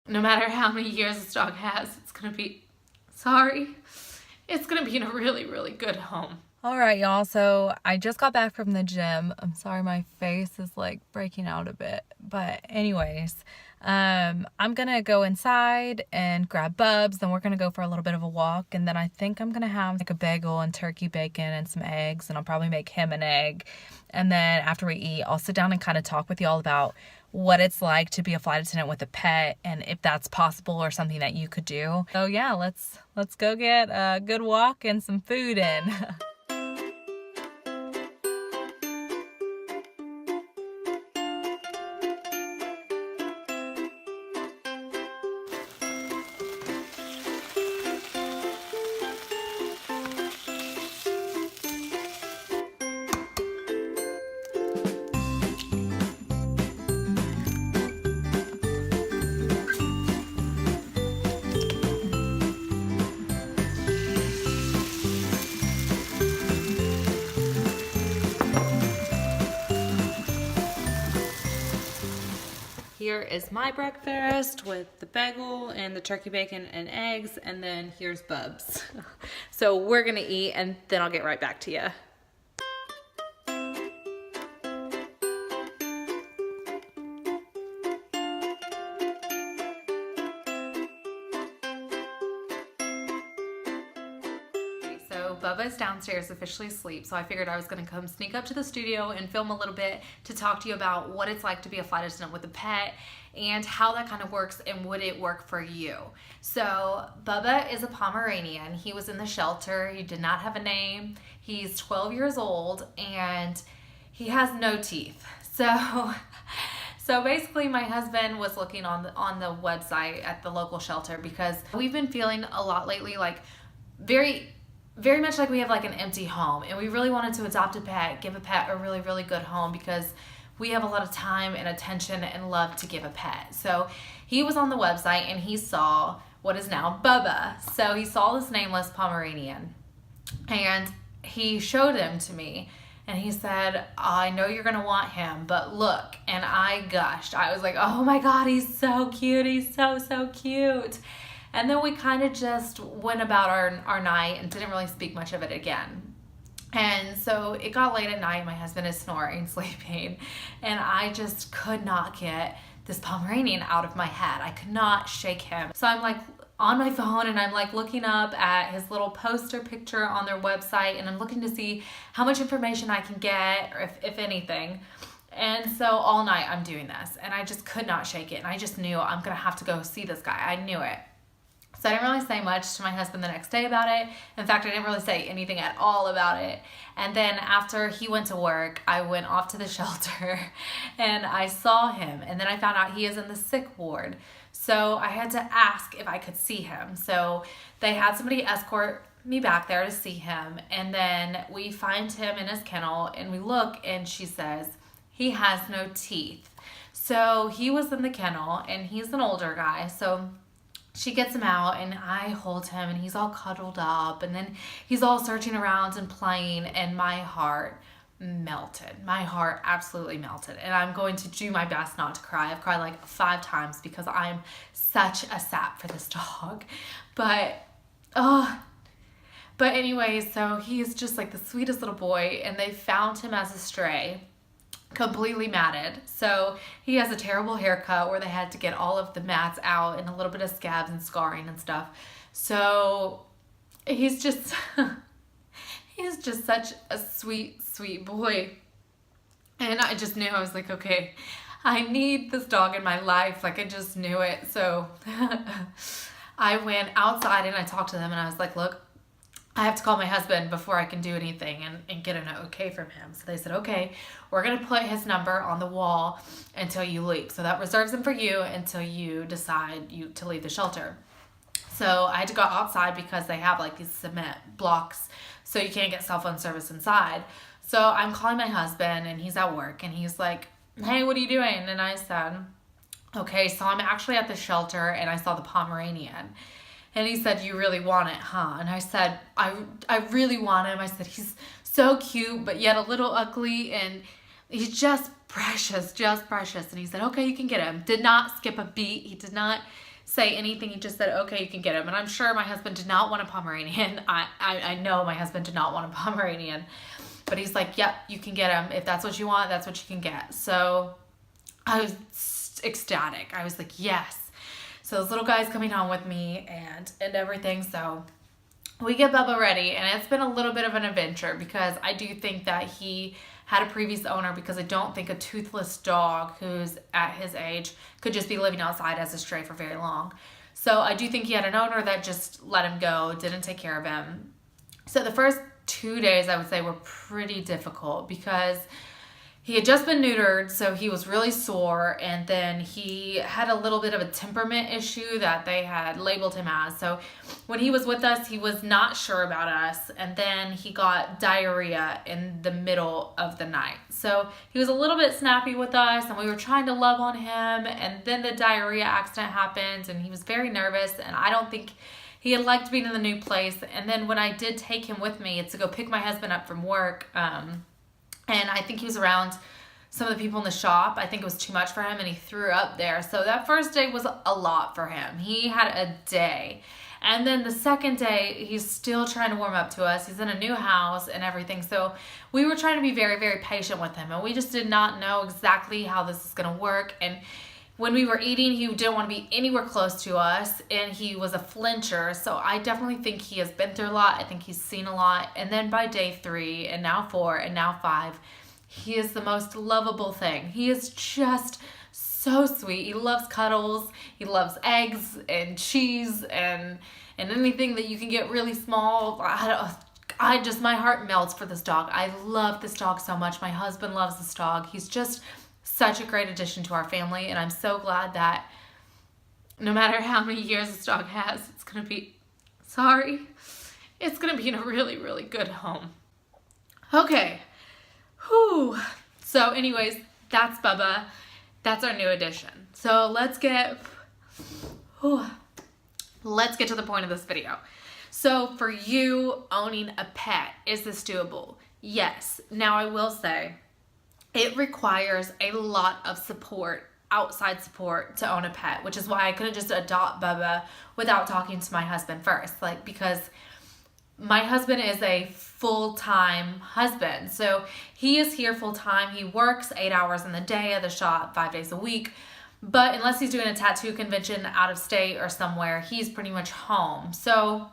no matter how many years this dog has, it's gonna be, sorry, it's gonna be in a really, really good home. All right, y'all, so I just got back from the gym. I'm sorry my face is like breaking out a bit, but anyways, I'm gonna go inside and grab Bubs, then we're gonna go for a little bit of a walk, and then I think I'm gonna have like a bagel and turkey bacon and some eggs, and I'll probably make him an egg. And then after we eat, I'll sit down and kind of talk with y'all about what it's like to be a flight attendant with a pet, and if that's possible or something that you could do. So yeah, let's go get a good walk and some food in. Here is my breakfast with the bagel and the turkey bacon and eggs, and then here's Bubs. So we're gonna eat and then I'll get right back to you. So Bubba's downstairs officially asleep, so I figured I was gonna come sneak up to the studio and film a little bit to talk to you about what it's like to be a flight attendant with a pet and how that kind of works and would it work for you. So Bubba is a Pomeranian. He was in the shelter. He did not have a name. He's 12 years old and he has no teeth. So basically my husband was looking on the website at the local shelter because we've been feeling a lot lately like very much like we have like an empty home, and we really wanted to adopt a pet, give a pet a really, really good home because we have a lot of time and attention and love to give a pet. So he was on the website and he saw what is now Bubba. So he saw this nameless Pomeranian and he showed him to me and he said, I know you're gonna want him, but look. And I gushed. I was like, oh my God, he's so cute. He's so, so cute. And then we kind of just went about our night and didn't really speak much of it again. And so it got late at night, my husband is snoring, sleeping, and I just could not get this Pomeranian out of my head. I could not shake him. So I'm like on my phone and I'm like looking up at his little poster picture on their website, and I'm looking to see how much information I can get, or if anything. And so all night I'm doing this and I just could not shake it. And I just knew I'm gonna have to go see this guy. I knew it. So I didn't really say much to my husband the next day about it. In fact, I didn't really say anything at all about it. And then after he went to work, I went off to the shelter and I saw him. And then I found out he is in the sick ward. So I had to ask if I could see him. So they had somebody escort me back there to see him. And then we find him in his kennel and we look and she says, he has no teeth. So he was in the kennel and he's an older guy. So she gets him out and I hold him and he's all cuddled up and then he's all searching around and playing, and my heart melted. My heart absolutely melted, and I'm going to do my best not to cry. I've cried like 5 times because I'm such a sap for this dog. But anyways, so he's just like the sweetest little boy, and they found him as a stray, completely matted. So he has a terrible haircut where they had to get all of the mats out and a little bit of scabs and scarring and stuff. So he's just such a sweet, sweet boy. And I just knew, I was like, okay, I need this dog in my life. Like I just knew it. So I went outside and I talked to them and I was like, look, I have to call my husband before I can do anything and get an okay from him. So they said, okay, we're going to put his number on the wall until you leave. So that reserves him for you until you decide to leave the shelter. So I had to go outside because they have like these cement blocks, so you can't get cell phone service inside. So I'm calling my husband and he's at work and he's like, hey, what are you doing? And I said, okay, so I'm actually at the shelter and I saw the Pomeranian. And he said, you really want it, huh? And I said, I really want him. I said, he's so cute, but yet a little ugly, and he's just precious, just precious. And he said, okay, you can get him. Did not skip a beat. He did not say anything. He just said, okay, you can get him. And I'm sure my husband did not want a Pomeranian. I know my husband did not want a Pomeranian. But he's like, yep, you can get him. If that's what you want, that's what you can get. So I was ecstatic. I was like, yes. So this little guy's coming home with me and everything. So we get Bubba ready, and it's been a little bit of an adventure because I do think that he had a previous owner, because I don't think a toothless dog who's at his age could just be living outside as a stray for very long. So I do think he had an owner that just let him go, didn't take care of him. So the first 2 days, I would say, were pretty difficult because he had just been neutered, so he was really sore, and then he had a little bit of a temperament issue that they had labeled him as. So when he was with us, he was not sure about us, and then he got diarrhea in the middle of the night. So he was a little bit snappy with us, and we were trying to love on him, and then the diarrhea accident happened, and he was very nervous, and I don't think he had liked being in the new place. And then when I did take him with me, it's to go pick my husband up from work, and I think he was around some of the people in the shop. I think it was too much for him, and he threw up there. So that first day was a lot for him. He had a day. And then the second day, he's still trying to warm up to us. He's in a new house and everything. So we were trying to be very, very patient with him. And we just did not know exactly how this is going to work. And when we were eating, he didn't want to be anywhere close to us, and he was a flincher. So I definitely think he has been through a lot. I think he's seen a lot. And then by day 3, and now 4, and now 5, he is the most lovable thing. He is just so sweet. He loves cuddles. He loves eggs and cheese and anything that you can get really small. My heart melts for this dog. I love this dog so much. My husband loves this dog. He's just such a great addition to our family, and I'm so glad that no matter how many years this dog has, it's going to be in a really, really good home. Okay. Whew. So anyways, that's Bubba. That's our new addition. So let's get to the point of this video. So for you owning a pet, is this doable? Yes. Now I will say, it requires a lot of support, outside support, to own a pet, which is why I couldn't just adopt Bubba without talking to my husband first. Because my husband is a full-time husband. So he is here full-time. He works 8 hours in the day at the shop, 5 days a week. But unless he's doing a tattoo convention out of state or somewhere, he's pretty much home. So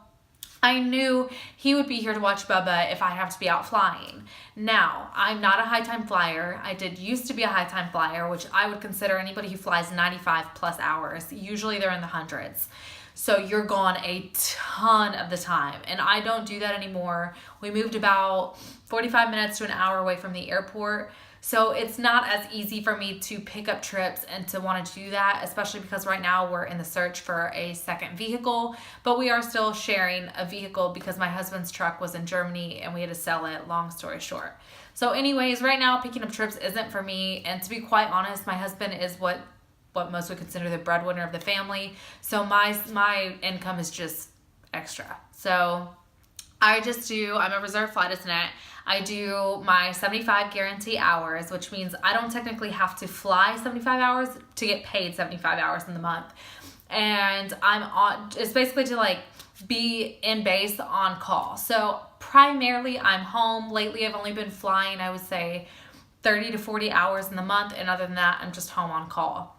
I knew he would be here to watch Bubba if I have to be out flying. Now, I'm not a high-time flyer. I did used to be a high-time flyer, which I would consider anybody who flies 95 plus hours. Usually they're in the hundreds. So you're gone a ton of the time. And I don't do that anymore. We moved about 45 minutes to an hour away from the airport. So it's not as easy for me to pick up trips and to want to do that, especially because right now we're in the search for a second vehicle, but we are still sharing a vehicle because my husband's truck was in Germany and we had to sell it, long story short. So anyways, right now picking up trips isn't for me, and to be quite honest, my husband is what most would consider the breadwinner of the family. So my income is just extra. So I'm a reserve flight attendant. I do my 75 guarantee hours, which means I don't technically have to fly 75 hours to get paid 75 hours in the month. And it's basically to be in base on call. So primarily I'm home. Lately I've only been flying, I would say 30 to 40 hours in the month. And other than that, I'm just home on call.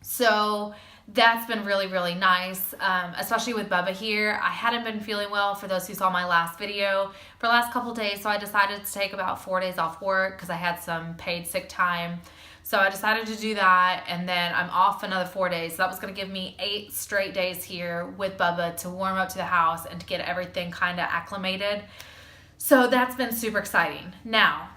So that's been really, really nice, especially with Bubba here. I hadn't been feeling well, for those who saw my last video, for the last couple days, so I decided to take about 4 days off work because I had some paid sick time. So I decided to do that, and then I'm off another 4 days. So that was going to give me 8 straight days here with Bubba to warm up to the house and to get everything kind of acclimated. So that's been super exciting. Now,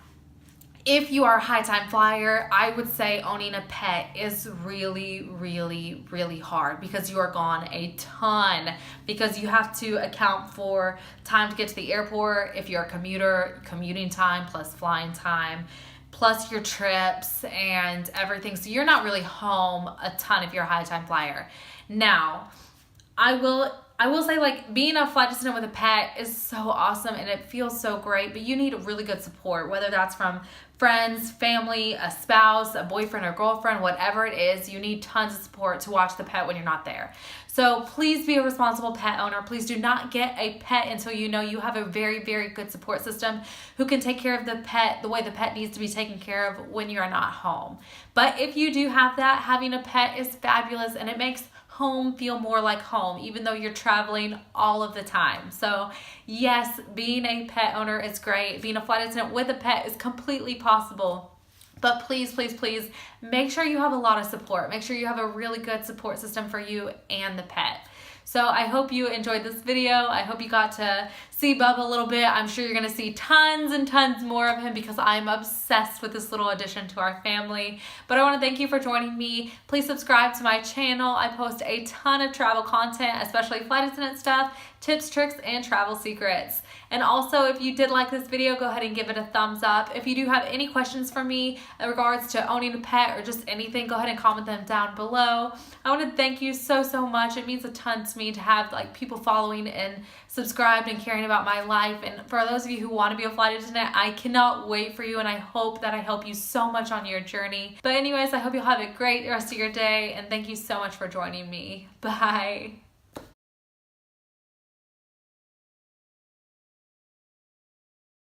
if you are a high-time flyer, I would say owning a pet is really, really, really hard because you are gone a ton, because you have to account for time to get to the airport if you're a commuter, commuting time plus flying time, plus your trips and everything. So you're not really home a ton if you're a high-time flyer. Now, I will I will say, like, being a flight attendant with a pet is so awesome and it feels so great, but you need really good support, whether that's from friends, family, a spouse, a boyfriend or girlfriend, whatever it is. You need tons of support to watch the pet when you're not there. So please be a responsible pet owner. Please do not get a pet until you know you have a very, very good support system who can take care of the pet the way the pet needs to be taken care of when you're not home. But if you do have that, having a pet is fabulous and it makes home feel more like home, even though you're traveling all of the time. So yes, being a pet owner is great. Being a flight attendant with a pet is completely possible. But please, please, please make sure you have a lot of support. Make sure you have a really good support system for you and the pet. So I hope you enjoyed this video. I hope you got to see Bubba a little bit. I'm sure you're gonna see tons and tons more of him because I'm obsessed with this little addition to our family. But I wanna thank you for joining me. Please subscribe to my channel. I post a ton of travel content, especially flight attendant stuff, tips, tricks, and travel secrets. And also, if you did like this video, go ahead and give it a thumbs up. If you do have any questions for me in regards to owning a pet or just anything, go ahead and comment them down below. I want to thank you so, so much. It means a ton to me to have like people following and subscribed and caring about my life. And for those of you who want to be a flight attendant, I cannot wait for you, and I hope that I help you so much on your journey. But anyways, I hope you'll have a great rest of your day, and thank you so much for joining me. Bye.